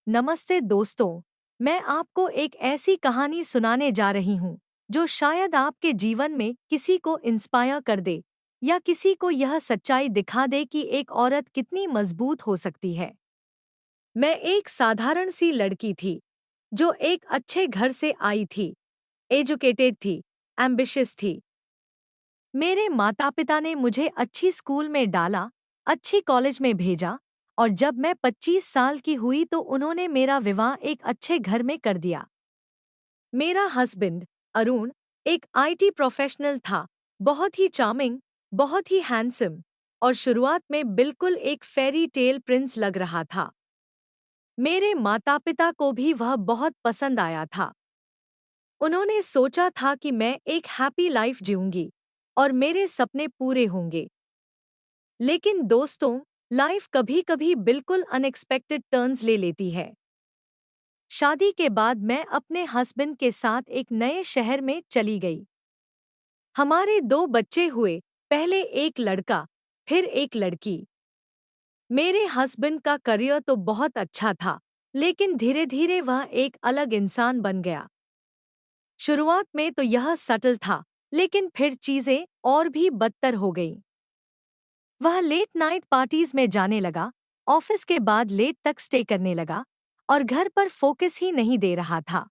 नमस्ते दोस्तों, मैं आपको एक ऐसी कहानी सुनाने जा रही हूँ जो शायद आपके जीवन में किसी को इंस्पायर कर दे या किसी को यह सच्चाई दिखा दे कि एक औरत कितनी मजबूत हो सकती है। मैं एक साधारण सी लड़की थी जो एक अच्छे घर से आई थी, एजुकेटेड थी, एम्बिशियस थी। मेरे माता-पिता ने मुझे अच्छी स्कूल में डाला, अच्छी कॉलेज में भेजा और जब मैं 25 साल की हुई तो उन्होंने मेरा विवाह एक अच्छे घर में कर दिया। मेरा हस्बैंड, अरुण, एक आईटी प्रोफेशनल था, बहुत ही चार्मिंग, बहुत ही हैंडसम और शुरुआत में बिल्कुल एक फेरी टेल प्रिंस लग रहा था। मेरे माता-पिता को भी वह बहुत पसंद आया था। उन्होंने सोचा था कि मैं एक हैप्पी लाइफ जीऊंगी और मेरे सपने पूरे होंगे। लेकिन दोस्तों, लाइफ कभी-कभी बिल्कुल अनएक्सपेक्टेड टर्न्स ले लेती है। शादी के बाद मैं अपने हस्बैंड के साथ एक नए शहर में चली गई। हमारे 2 बच्चे हुए, पहले एक लड़का, फिर एक लड़की। मेरे हस्बैंड का करियर तो बहुत अच्छा था, लेकिन धीरे-धीरे वह एक अलग इंसान बन गया। शुरुआत में तो यह सटल था, लेकिन फिर चीजें और भी बदतर हो गईं। वह लेट नाइट पार्टीज में जाने लगा, ऑफिस के बाद लेट तक स्टे करने लगा और घर पर फोकस ही नहीं दे रहा था।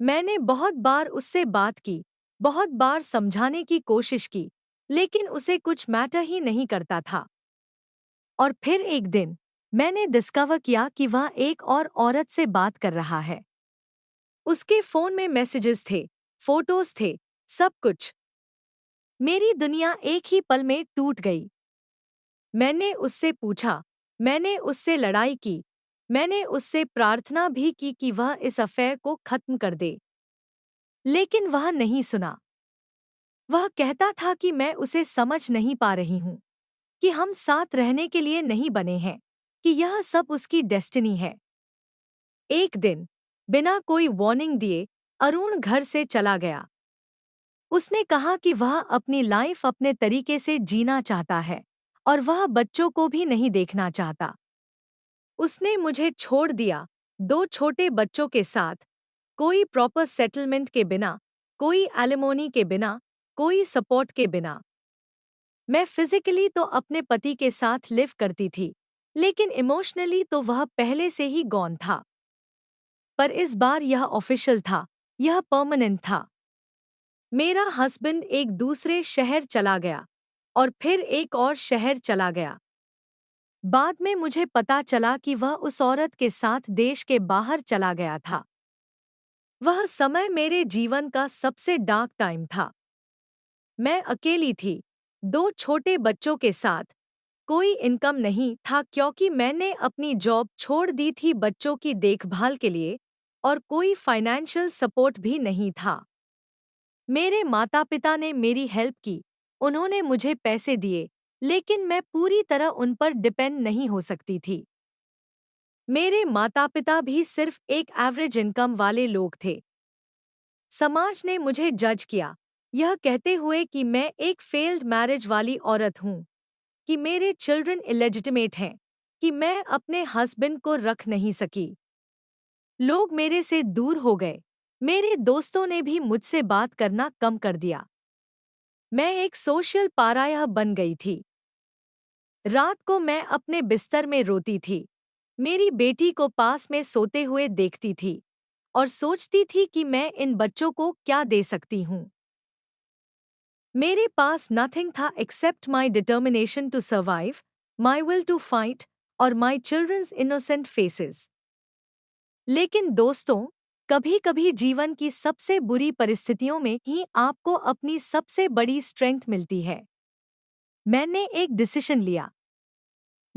मैंने बहुत बार उससे बात की, बहुत बार समझाने की कोशिश की, लेकिन उसे कुछ मैटर ही नहीं करता था। और फिर एक दिन मैंने डिस्कवर किया कि वह एक और औरत से बात कर रहा है। उसके फोन में मैसेजेस थे, फोटोज थे, सब कुछ। मेरी दुनिया एक ही पल में टूट गई। मैंने उससे पूछा, मैंने उससे लड़ाई की, मैंने उससे प्रार्थना भी की कि वह इस अफेयर को खत्म कर दे। लेकिन वह नहीं सुना। वह कहता था कि मैं उसे समझ नहीं पा रही हूँ, कि हम साथ रहने के लिए नहीं बने हैं, कि यह सब उसकी डेस्टिनी है। एक दिन, बिना कोई वार्निंग दिए, अरुण घर से चला गया। उसने कहा कि वह अपनी लाइफ अपने तरीके से जीना चाहता है और वह बच्चों को भी नहीं देखना चाहता। उसने मुझे छोड़ दिया, 2 छोटे बच्चों के साथ, कोई प्रॉपर सेटलमेंट के बिना, कोई एलिमोनी के बिना, कोई सपोर्ट के बिना। मैं फिजिकली तो अपने पति के साथ लिव करती थी, लेकिन इमोशनली तो वह पहले से ही गॉन था। पर इस बार यह ऑफिशियल था, यह परमानेंट था। मेरा हस्बैंड एक दूसरे शहर चला गया और फिर एक और शहर चला गया। बाद में मुझे पता चला कि वह उस औरत के साथ देश के बाहर चला गया था। वह समय मेरे जीवन का सबसे डार्क टाइम था। मैं अकेली थी, 2 छोटे बच्चों के साथ, कोई इनकम नहीं था क्योंकि मैंने अपनी जॉब छोड़ दी थी बच्चों की देखभाल के लिए और कोई फाइनेंशियल सपोर्ट भी नहीं था। मेरे माता-पिता ने मेरी हेल्प की, उन्होंने मुझे पैसे दिए, लेकिन मैं पूरी तरह उन पर डिपेंड नहीं हो सकती थी। मेरे माता-पिता भी सिर्फ एक एवरेज इनकम वाले लोग थे। समाज ने मुझे जज किया, यह कहते हुए कि मैं एक फेल्ड मैरिज वाली औरत हूँ, कि मेरे चिल्ड्रन इलेजिटिमेट हैं, कि मैं अपने हस्बैंड को रख नहीं सकी। लोग मेरे से दूर हो गए। मेरे दोस्तों ने भी मुझसे बात करना कम कर दिया। मैं एक सोशल पारायह बन गई थी। रात को मैं अपने बिस्तर में रोती थी, मेरी बेटी को पास में सोते हुए देखती थी और सोचती थी कि मैं इन बच्चों को क्या दे सकती हूँ। मेरे पास नथिंग था except my determination to survive, my will to fight और माई चिल्ड्रंस इनोसेंट फेसेस। लेकिन दोस्तों, कभी-कभी जीवन की सबसे बुरी परिस्थितियों में ही आपको अपनी सबसे बड़ी स्ट्रेंथ मिलती है। मैंने एक डिसीजन लिया।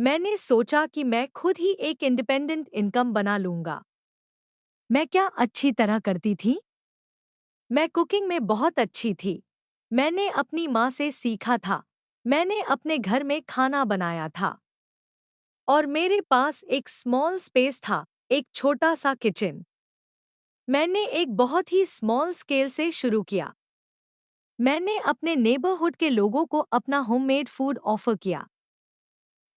मैंने सोचा कि मैं खुद ही एक इंडिपेंडेंट इनकम बना लूंगा। मैं क्या अच्छी तरह करती थी? मैं कुकिंग में बहुत अच्छी थी। मैंने अपनी माँ से सीखा था। मैंने अपने घर में खाना बनाया था। और मेरे पास एक स्मॉल स्पेस था, एक छोटा सा किचन। मैंने एक बहुत ही स्मॉल स्केल से शुरू किया। मैंने अपने नेबरहुड के लोगों को अपना होममेड फूड ऑफर किया।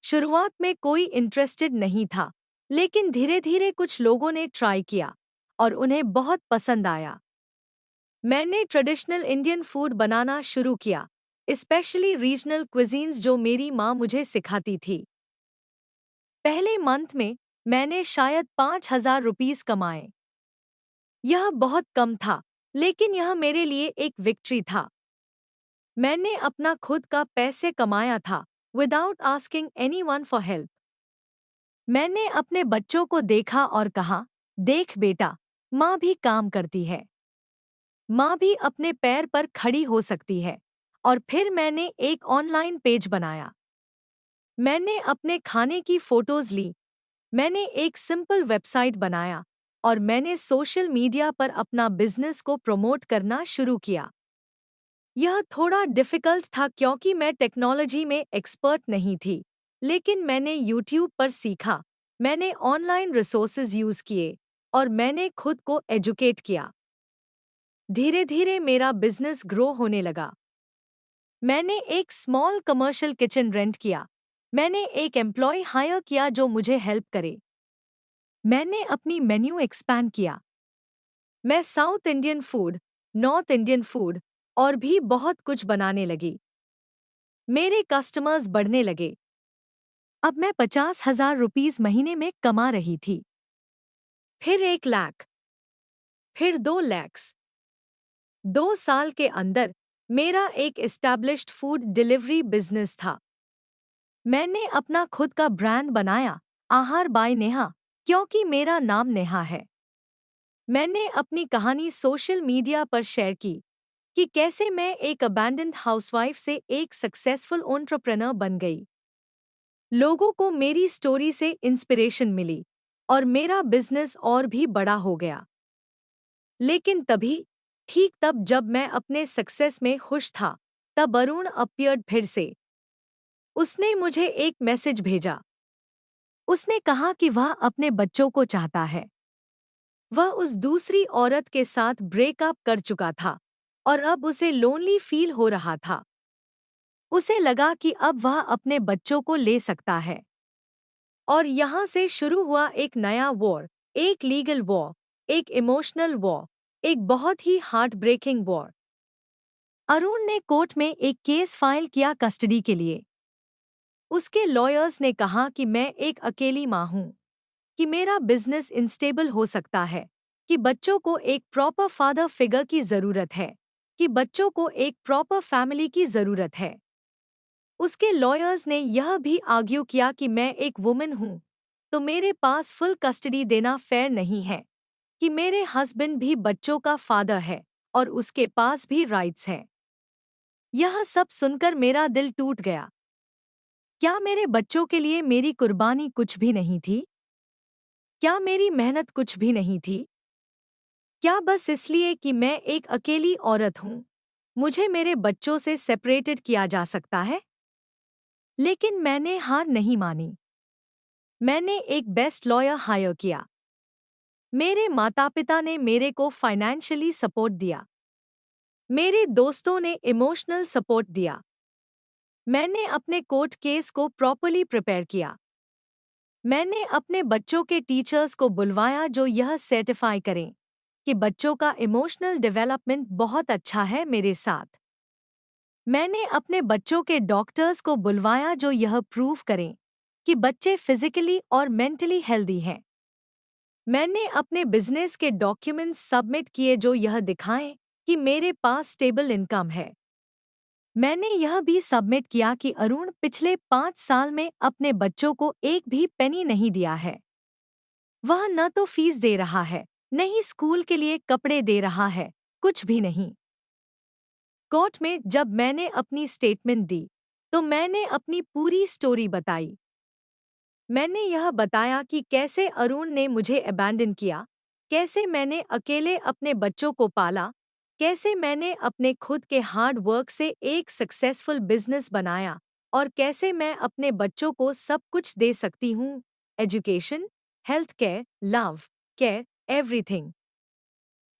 शुरुआत में कोई इंटरेस्टेड नहीं था, लेकिन धीरे धीरे कुछ लोगों ने ट्राई किया और उन्हें बहुत पसंद आया। मैंने ट्रेडिशनल इंडियन फूड बनाना शुरू किया, स्पेशली रीजनल क्विजीन्स जो मेरी माँ मुझे सिखाती थी। पहले मंथ में मैंने शायद 5,000 रुपीस कमाए। यह बहुत कम था, लेकिन यह मेरे लिए एक विक्ट्री था। मैंने अपना खुद का पैसे कमाया था, without asking anyone for help. मैंने अपने बच्चों को देखा और कहा, देख बेटा, माँ भी काम करती है, माँ भी अपने पैर पर खड़ी हो सकती है। और फिर मैंने एक ऑनलाइन पेज बनाया। मैंने अपने खाने की फोटोज ली, मैंने एक सिंपल वेबसाइट बनाया और मैंने सोशल मीडिया पर अपना बिजनेस को प्रमोट करना शुरू किया। यह थोड़ा डिफिकल्ट था क्योंकि मैं टेक्नोलॉजी में एक्सपर्ट नहीं थी, लेकिन मैंने यूट्यूब पर सीखा, मैंने ऑनलाइन रिसोर्सेज यूज़ किए और मैंने खुद को एजुकेट किया। धीरे धीरे मेरा बिजनेस ग्रो होने लगा। मैंने एक स्मॉल कमर्शियल किचन रेंट किया, मैंने एक एम्प्लॉय हायर किया जो मुझे हेल्प करे। मैंने अपनी मेन्यू एक्सपैंड किया। मैं south Indian food, north Indian food और भी बहुत कुछ बनाने लगी। मेरे कस्टमर्स बढ़ने लगे। अब मैं 50,000 रुपीस महीने में कमा रही थी। फिर 1 लाख, फिर 2 लाख। 2 साल के अंदर मेरा एक एस्टैब्लिश्ड फूड डिलीवरी बिजनेस था। मैंने अपना खुद का ब्रांड बनाया, आहार बाय नेहा, क्योंकि मेरा नाम नेहा है। मैंने अपनी कहानी सोशल मीडिया पर शेयर की कि कैसे मैं एक अबैंडन्ड हाउसवाइफ से एक सक्सेसफुल एंटरप्रेन्योर बन गई। लोगों को मेरी स्टोरी से इंस्पिरेशन मिली और मेरा बिजनेस और भी बड़ा हो गया। लेकिन तभी, ठीक तब जब मैं अपने सक्सेस में खुश था, तब अरुण अपीयर्ड फिर से। उसने मुझे एक मैसेज भेजा। उसने कहा कि वह अपने बच्चों को चाहता है। वह उस दूसरी औरत के साथ ब्रेकअप कर चुका था और अब उसे लोनली फील हो रहा था। उसे लगा कि अब वह अपने बच्चों को ले सकता है। और यहाँ से शुरू हुआ एक नया वॉर, एक लीगल वॉर, एक इमोशनल वॉर, एक बहुत ही हार्ट ब्रेकिंग वॉर। अरुण ने कोर्ट में एक केस फाइल किया कस्टडी के लिए। उसके लॉयर्स ने कहा कि मैं एक अकेली माँ हूँ, कि मेरा बिजनेस इनस्टेबल हो सकता है, कि बच्चों को एक प्रॉपर फादर फिगर की जरूरत है, कि बच्चों को एक प्रॉपर फैमिली की जरूरत है। उसके लॉयर्स ने यह भी आर्ग्यू किया कि मैं एक वुमन हूँ, तो मेरे पास फुल कस्टडी देना फेयर नहीं है, कि मेरे हस्बैंड भी बच्चों का फादर है और उसके पास भी राइट्स हैं। यह सब सुनकर मेरा दिल टूट गया। क्या मेरे बच्चों के लिए मेरी कुर्बानी कुछ भी नहीं थी? क्या मेरी मेहनत कुछ भी नहीं थी? क्या बस इसलिए कि मैं एक अकेली औरत हूँ, मुझे मेरे बच्चों से सेपरेटेड किया जा सकता है? लेकिन मैंने हार नहीं मानी। मैंने एक बेस्ट लॉयर हायर किया। मेरे माता-पिता ने मेरे को फाइनेंशियली सपोर्ट दिया। मेरे दोस्तों ने इमोशनल सपोर्ट दिया। मैंने अपने कोर्ट केस को प्रॉपर्ली प्रिपेयर किया। मैंने अपने बच्चों के टीचर्स को बुलवाया जो यह सर्टिफाई करें कि बच्चों का इमोशनल डेवलपमेंट बहुत अच्छा है मेरे साथ। मैंने अपने बच्चों के डॉक्टर्स को बुलवाया जो यह प्रूव करें कि बच्चे फिजिकली और मेंटली हेल्दी हैं। मैंने अपने बिजनेस के डॉक्यूमेंट्स सबमिट किए जो यह दिखाएं कि मेरे पास स्टेबल इनकम है। मैंने यह भी सबमिट किया कि अरुण पिछले 5 साल में अपने बच्चों को एक भी पेनी नहीं दिया है। वह न तो फीस दे रहा है, न ही स्कूल के लिए कपड़े दे रहा है, कुछ भी नहीं। कोर्ट में जब मैंने अपनी स्टेटमेंट दी, तो मैंने अपनी पूरी स्टोरी बताई। मैंने यह बताया कि कैसे अरुण ने मुझे अबैंडन किया, कैसे मैंने अकेले अपने बच्चों को पाला, कैसे मैंने अपने खुद के हार्ड वर्क से एक सक्सेसफुल बिजनेस बनाया और कैसे मैं अपने बच्चों को सब कुछ दे सकती हूँ, education, health care, love, care, everything.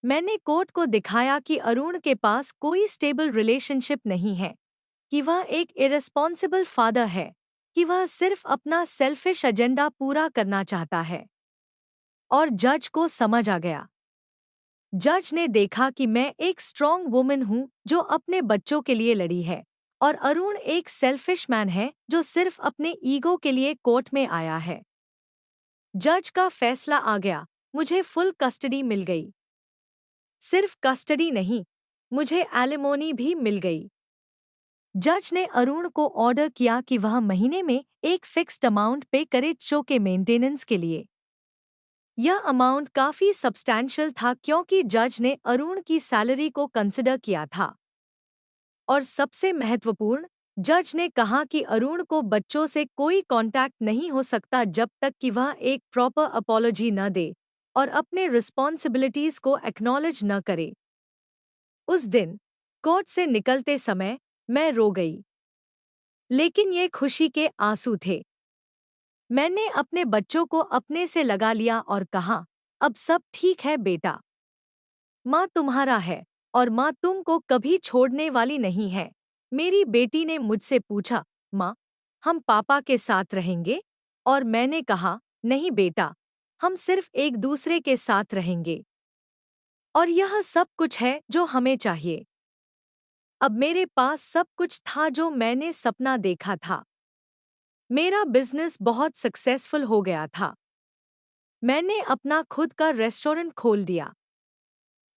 मैंने कोर्ट को दिखाया कि अरुण के पास कोई स्टेबल रिलेशनशिप नहीं है, कि वह एक इररिस्पॉन्सिबल फादर है, कि वह सिर्फ अपना सेल्फिश एजेंडा पूरा करना चाहता है। और जज को समझ आ गया। जज ने देखा कि मैं एक स्ट्रॉन्ग वुमन हूं जो अपने बच्चों के लिए लड़ी है, और अरुण एक सेल्फिश मैन है जो सिर्फ अपने ईगो के लिए कोर्ट में आया है। जज का फैसला आ गया, मुझे फुल कस्टडी मिल गई। सिर्फ कस्टडी नहीं, मुझे एलिमोनी भी मिल गई। जज ने अरुण को ऑर्डर किया कि वह महीने में एक फिक्स्ड अमाउंट पे करे शो के मेंटेनेंस के लिए। यह अमाउंट काफी सब्सटैंशियल था क्योंकि जज ने अरुण की सैलरी को कंसिडर किया था। और सबसे महत्वपूर्ण, जज ने कहा कि अरुण को बच्चों से कोई कांटेक्ट नहीं हो सकता जब तक कि वह एक प्रॉपर अपॉलॉजी न दे और अपने रिस्पॉन्सिबिलिटीज को एक्नॉलेज न करे। उस दिन कोर्ट से निकलते समय मैं रो गई, लेकिन ये खुशी के आंसू थे। मैंने अपने बच्चों को अपने से लगा लिया और कहा, अब सब ठीक है बेटा। माँ तुम्हारा है और माँ तुमको कभी छोड़ने वाली नहीं है। मेरी बेटी ने मुझसे पूछा, माँ, हम पापा के साथ रहेंगे? और मैंने कहा, नहीं बेटा, हम सिर्फ एक दूसरे के साथ रहेंगे। और यह सब कुछ है जो हमें चाहिए। अब मेरे पास सब कुछ था जो मैंने सपना देखा था। मेरा बिजनेस बहुत सक्सेसफुल हो गया था। मैंने अपना खुद का रेस्टोरेंट खोल दिया।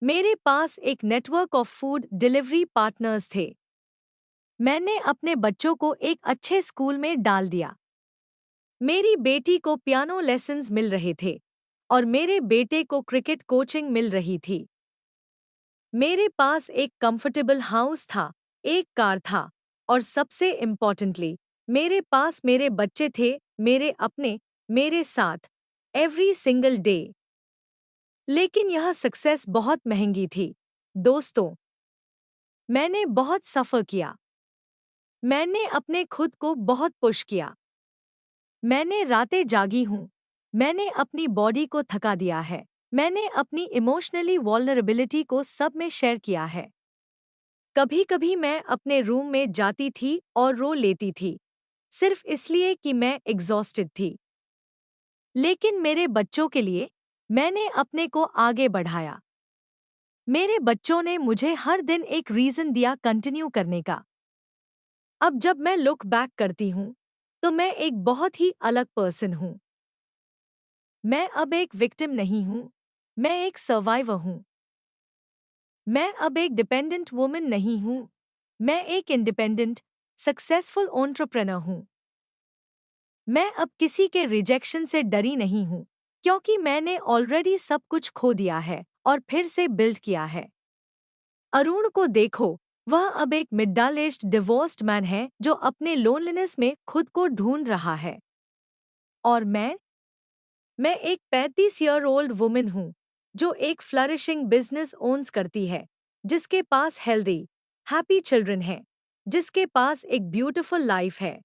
मेरे पास एक network of food delivery partners थे। मैंने अपने बच्चों को एक अच्छे स्कूल में डाल दिया। मेरी बेटी को पियानो लेसन्स मिल रहे थे और मेरे बेटे को क्रिकेट कोचिंग मिल रही थी। मेरे पास एक कंफर्टेबल हाउस था, एक कार था, और सबसे इम्पॉर्टेंटली मेरे पास मेरे बच्चे थे, मेरे अपने, मेरे साथ, एवरी सिंगल डे। लेकिन यह सक्सेस बहुत महंगी थी। दोस्तों, मैंने बहुत सफ़र किया। मैंने अपने खुद को बहुत पुश किया। मैंने रातें जागी हूँ। मैंने अपनी बॉडी को थका दिया है। मैंने अपनी इमोशनली वल्नरेबिलिटी को सब में शेयर किया है। कभी कभी मैं अपने रूम में जाती थी और रो लेती थी, सिर्फ इसलिए कि मैं एग्जॉस्टेड थी। लेकिन मेरे बच्चों के लिए मैंने अपने को आगे बढ़ाया। मेरे बच्चों ने मुझे हर दिन एक रीज़न दिया कंटिन्यू करने का। अब जब मैं लुक बैक करती हूँ, तो मैं एक बहुत ही अलग पर्सन हूँ। मैं अब एक विक्टिम नहीं हूँ, मैं एक सर्वाइवर हूँ। मैं अब एक डिपेंडेंट वुमन नहीं हूँ, मैं एक इंडिपेंडेंट, सक्सेसफुल एंटरप्रेन्योर हूँ। मैं अब किसी के रिजेक्शन से डरी नहीं हूँ, क्योंकि मैंने ऑलरेडी सब कुछ खो दिया है और फिर से बिल्ड किया है। अरुण को देखो, वह अब एक मिड एज्ड डिवोर्स्ड मैन है जो अपने लोनलीनेस में खुद को ढूंढ रहा है। और मैं एक 35 ईयर ओल्ड वुमन हूँ जो एक फ्लरिशिंग बिजनेस ओन्स करती है, जिसके पास हेल्दी, हैप्पी चिल्ड्रन हैं, जिसके पास एक ब्यूटीफुल लाइफ है।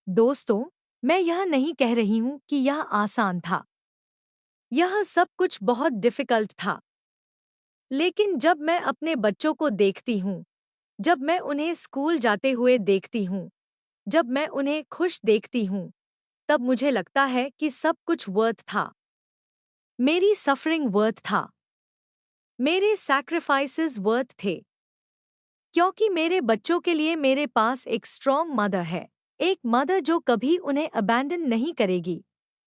दोस्तों, मैं यह नहीं कह रही हूँ कि यह आसान था। यह सब कुछ बहुत डिफिकल्ट था। लेकिन जब मैं अपने बच्चों को देखती हूँ, जब मैं उन्हें स्कूल जाते हुए देखती हूँ, जब मैं उन्हें खुश देखती हूँ, तब मुझे लगता है कि सब कुछ वर्थ था। मेरी सफरिंग वर्थ था। मेरे सैक्रिफाइसेस वर्थ थे। क्योंकि मेरे बच्चों के लिए मेरे पास एक स्ट्रॉन्ग मदर है, एक मदर जो कभी उन्हें अबैंडन नहीं करेगी,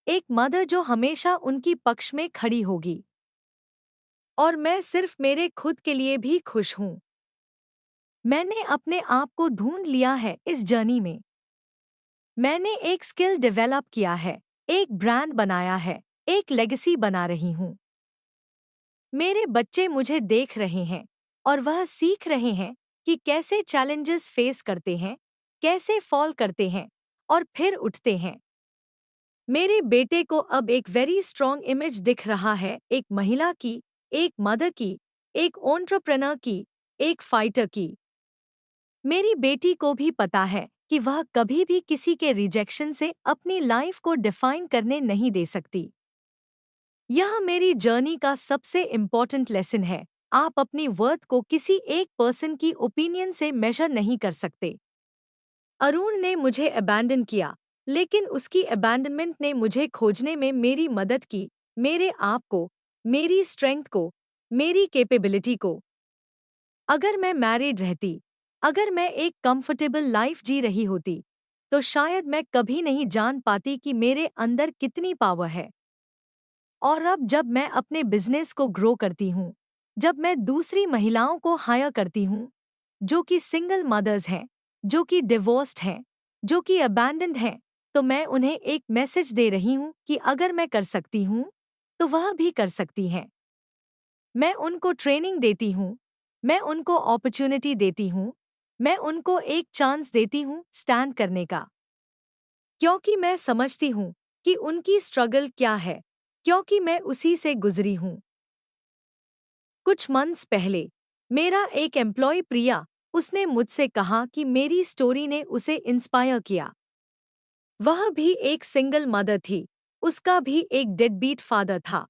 एक मदर जो हमेशा उनकी पक्ष में खड़ी होगी। और मैं सिर्फ मेरे खुद के लिए भी खुश हूँ। मैंने अपने आप को ढूंढ लिया है इस जर्नी में। मैंने एक स्किल डेवलप किया है, एक ब्रांड बनाया है, एक लेगेसी बना रही हूँ। मेरे बच्चे मुझे देख रहे हैं और वह सीख रहे हैं कि कैसे चैलेंजेस फेस करते हैं, कैसे फॉल करते हैं और फिर उठते हैं। मेरे बेटे को अब एक वेरी स्ट्रॉन्ग इमेज दिख रहा है, एक महिला की, एक मदर की, एक एंटरप्रेन्योर की, एक फाइटर की। मेरी बेटी को भी पता है कि वह कभी भी किसी के रिजेक्शन से अपनी लाइफ को डिफाइन करने नहीं दे सकती। यह मेरी जर्नी का सबसे इम्पोर्टेंट लेसन है। आप अपनी वर्थ को किसी एक पर्सन की ओपिनियन से मेजर नहीं कर सकते। अरुण ने मुझे अबैंडन किया, लेकिन उसकी अबैंडनमेंट ने मुझे खोजने में मेरी मदद की, मेरे आप को, मेरी स्ट्रेंथ को, मेरी कैपेबिलिटी को। अगर मैं मैरिड रहती, अगर मैं एक कंफर्टेबल लाइफ जी रही होती, तो शायद मैं कभी नहीं जान पाती कि मेरे अंदर कितनी पावर है। और अब जब मैं अपने बिजनेस को ग्रो करती हूँ, जब मैं दूसरी महिलाओं को हायर करती हूँ, जो कि सिंगल मदर्स हैं, जो कि डिवोर्स्ड हैं, जो कि अबैंडन्ड हैं, तो मैं उन्हें एक मैसेज दे रही हूँ कि अगर मैं कर सकती हूँ, तो वह भी कर सकती हैं। मैं उनको ट्रेनिंग देती हूँ, मैं उनको अपॉर्चुनिटी देती हूँ, मैं उनको एक चांस देती हूँ स्टैंड करने का। क्योंकि मैं समझती हूँ कि उनकी स्ट्रगल क्या है, क्योंकि मैं उसी से गुजरी हूँ। कुछ मंथ्स पहले मेरा एक एम्प्लॉय प्रिया, उसने मुझसे कहा कि मेरी स्टोरी ने उसे इंस्पायर किया। वह भी एक सिंगल मदर थी, उसका भी एक डेडबीट फादर था।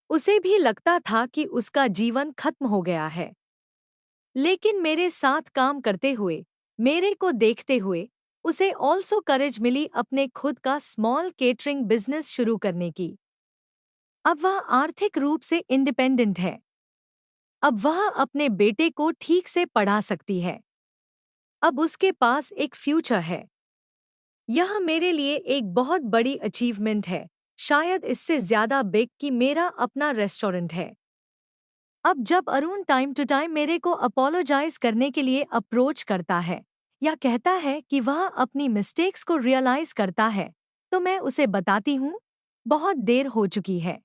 उसे भी लगता था कि उसका जीवन खत्म हो गया है। लेकिन मेरे साथ काम करते हुए, मेरे को देखते हुए, उसे ऑल्सो करेज मिली अपने खुद का स्मॉल केटरिंग बिजनेस शुरू करने की। अब वह आर्थिक रूप से इंडिपेंडेंट है। अब वह अपने बेटे को ठीक से पढ़ा सकती है। अब उसके पास एक फ्यूचर है। यह मेरे लिए एक बहुत बड़ी अचीवमेंट है, शायद इससे ज्यादा बिग कि मेरा अपना रेस्टोरेंट है। अब जब अरुण टाइम टू टाइम मेरे को अपोलोजाइज करने के लिए अप्रोच करता है या कहता है कि वह अपनी मिस्टेक्स को रियलाइज करता है, तो मैं उसे बताती हूँ, बहुत देर हो चुकी है।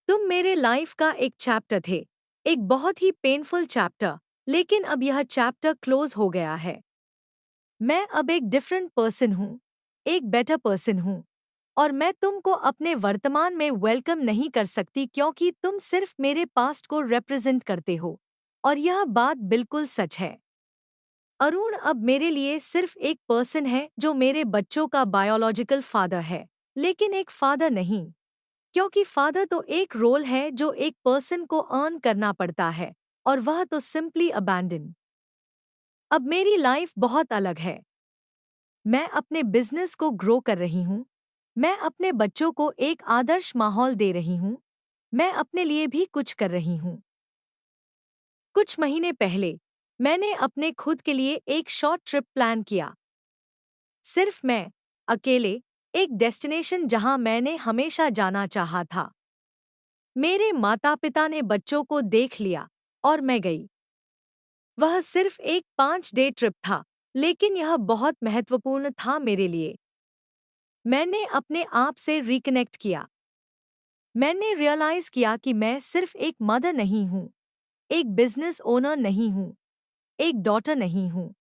तुम मेरे लाइफ का एक चैप्टर थे, एक बहुत ही पेनफुल चैप्टर, लेकिन अब यह चैप्टर क्लोज हो गया है। मैं अब एक डिफरेंट पर्सन हूँ, एक बेटर पर्सन हूँ, और मैं तुमको अपने वर्तमान में वेलकम नहीं कर सकती क्योंकि तुम सिर्फ मेरे पास्ट को रिप्रेजेंट करते हो। और यह बात बिल्कुल सच है। अरुण अब मेरे लिए सिर्फ एक पर्सन है जो मेरे बच्चों का बायोलॉजिकल फादर है, लेकिन एक फादर नहीं। क्योंकि फादर तो एक रोल है जो एक पर्सन को अर्न करना पड़ता है, और वह तो सिंपली अबैंडन। अब मेरी लाइफ बहुत अलग है। मैं अपने बिजनेस को ग्रो कर रही हूँ। मैं अपने बच्चों को एक आदर्श माहौल दे रही हूँ। मैं अपने लिए भी कुछ कर रही हूँ। कुछ महीने पहले मैंने अपने खुद के लिए एक शॉर्ट ट्रिप प्लान किया। सिर्फ मैं, अकेले, एक डेस्टिनेशन जहां मैंने हमेशा जाना चाहा था। मेरे माता पिता ने बच्चों को देख लिया और मैं गई। वह सिर्फ एक 5 डे ट्रिप था, लेकिन यह बहुत महत्वपूर्ण था मेरे लिए। मैंने अपने आप से रिकनेक्ट किया। मैंने रियलाइज किया कि मैं सिर्फ एक मदर नहीं हूँ, एक बिजनेस ओनर नहीं हूँ, एक डॉटर नहीं हूँ।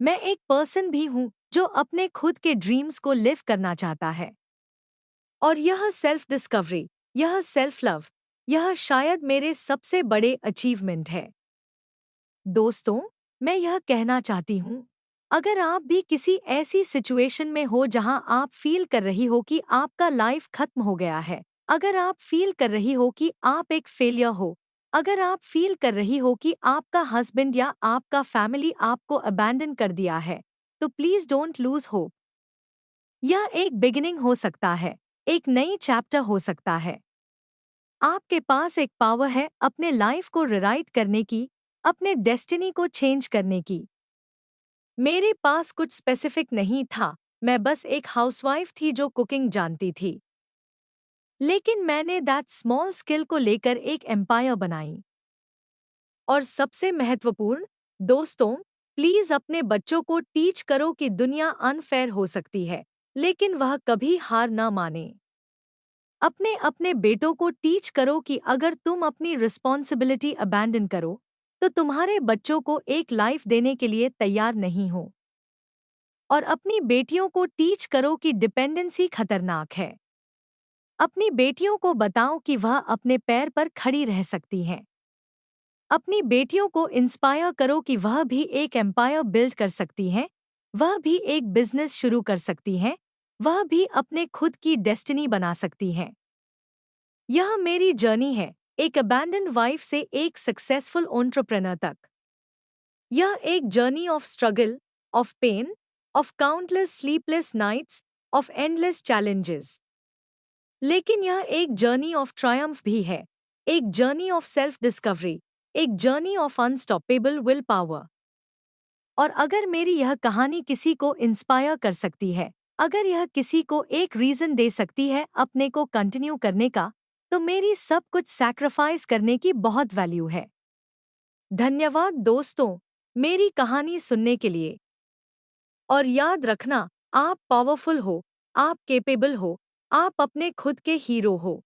मैं एक पर्सन भी हूँ जो अपने खुद के ड्रीम्स को लिव करना चाहता है। और यह सेल्फ डिस्कवरी, यह सेल्फ लव, यह शायद मेरे सबसे बड़े अचीवमेंट है। दोस्तों, मैं यह कहना चाहती हूँ, अगर आप भी किसी ऐसी सिचुएशन में हो जहां आप फील कर रही हो कि आपका लाइफ खत्म हो गया है, अगर आप फील कर रही हो कि आप एक फेलियर हो, अगर आप फील कर रही हो कि आपका हस्बैंड या आपका फैमिली आपको अबैंडन कर दिया है, तो प्लीज डोंट लूज होप। यह एक बिगिनिंग हो सकता है, एक नई चैप्टर हो सकता है। आपके पास एक पावर है अपने लाइफ को रिराइट करने की, अपने डेस्टिनी को चेंज करने की। मेरे पास कुछ स्पेसिफिक नहीं था, मैं बस एक हाउसवाइफ थी जो कुकिंग जानती थी। लेकिन मैंने दैट स्मॉल स्किल को लेकर एक एम्पायर बनाई। और सबसे महत्वपूर्ण, दोस्तों, प्लीज अपने बच्चों को टीच करो कि दुनिया अनफेयर हो सकती है, लेकिन वह कभी हार ना माने। अपने अपने बेटों को टीच करो कि अगर तुम अपनी रिस्पॉन्सिबिलिटी अबैंडन करो, तो तुम्हारे बच्चों को एक लाइफ देने के लिए तैयार नहीं हो। और अपनी बेटियों को टीच करो कि डिपेंडेंसी खतरनाक है। अपनी बेटियों को बताओ कि वह अपने पैर पर खड़ी रह सकती हैं। अपनी बेटियों को इंस्पायर करो कि वह भी एक एम्पायर बिल्ड कर सकती हैं, वह भी एक बिजनेस शुरू कर सकती हैं, वह भी अपने खुद की डेस्टिनी बना सकती हैं। यह मेरी जर्नी है, एक अबैंडन्ड वाइफ से एक सक्सेसफुल एंटरप्रेन्योर तक। यह एक journey of struggle, of pain, of countless sleepless nights, of endless challenges. लेकिन यह एक जर्नी ऑफ ट्रायम्फ भी है, एक जर्नी ऑफ सेल्फ डिस्कवरी, एक journey of unstoppable will power. और अगर मेरी यह कहानी किसी को इंस्पायर कर सकती है, अगर यह किसी को एक रीजन दे सकती है अपने को कंटिन्यू करने का, तो मेरी सब कुछ सैक्रिफाइस करने की बहुत वैल्यू है। धन्यवाद दोस्तों, मेरी कहानी सुनने के लिए। और याद रखना, आप पावरफुल हो, आप केपेबल हो, आप अपने खुद के हीरो हो।